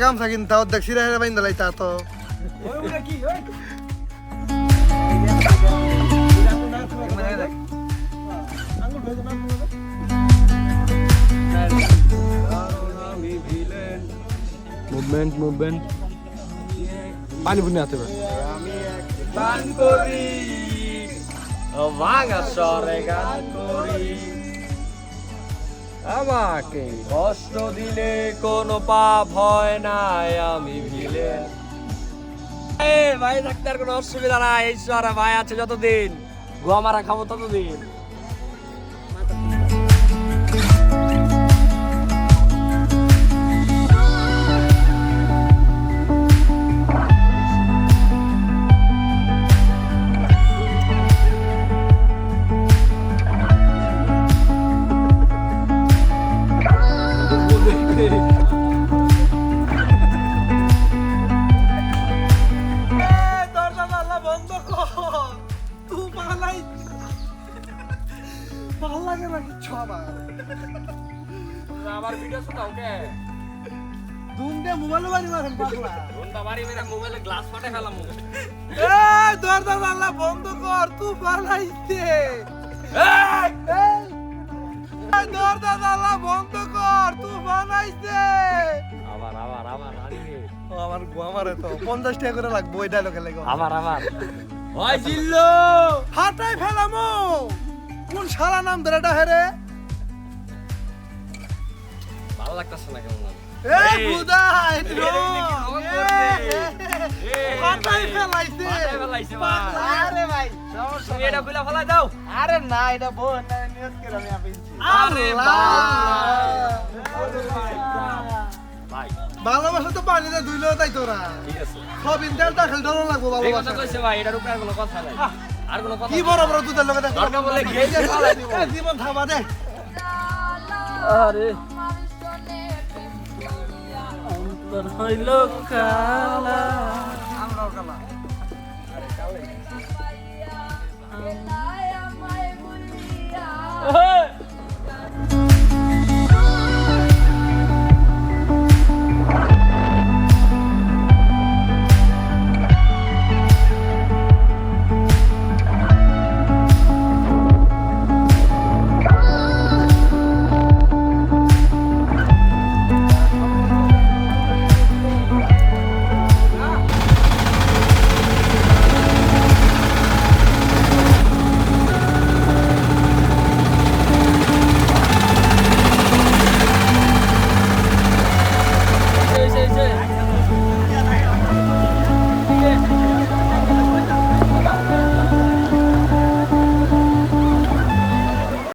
গামছা কিনতা অর্ধেক সিরা হেরা বাইন্দা লাইতা তো মুভমেন্ট পানি বুনি আতে গান করি ভাঙা স্বরে গান করি আমাকে কষ্ট দিলে কোনো পাপ হয় না আমি ভিলেন ভাই থাকতে আর কোনো অসুবিধা নাই এই সারা ভাই আছে যতদিন গোয়া মারা খাবো ততদিন আমার ভিডিও শোনাও কে দুম দে মোবাইল বাড়ি মারেন পাগলা রোনটা বাড়ি মেরা মোবাইলে গ্লাস ফাটে ফেলাম এই দরজা জানলা বন্ধ কর তুফান আইছে এই দরজা জানলা বন্ধ কর তুফান আইছে আবার আরে ও আমার গোয়া মারে তো 50 টাকা করে লাগবে ওই ডায়লগে লাগো আবার ওই জিল্লো হাটাই ফেলামো কোন শালা নাম ধরেটা হেরে ভালো লাগতাছে না কেমন এই বুদাই হাটাই ফেলাইছে ভাই আরে ভাই তুমি এটা খুলে ফেলাই দাও আরে না এটা বোন না নিয়ত করে আমি আপেছি আরে ভাই ভালোবাসা তো পানিতে ধুইলো তাই তোরা ঠিক আছে সব ইন্টারটা খেল ধরো লাগবো এই কথা ভালোবাসা কইছে ভাই এটার উপরে আর কোনো কথা নাই আর কোনো কথা কি বড় বড় দুধের লগে দেখো দরকার বলে ঘিয়ে দিয়ে ফালাই দিব জীবন থামা দে আরে অন্তর হইল কালা আমরাও কালা আরে কালাই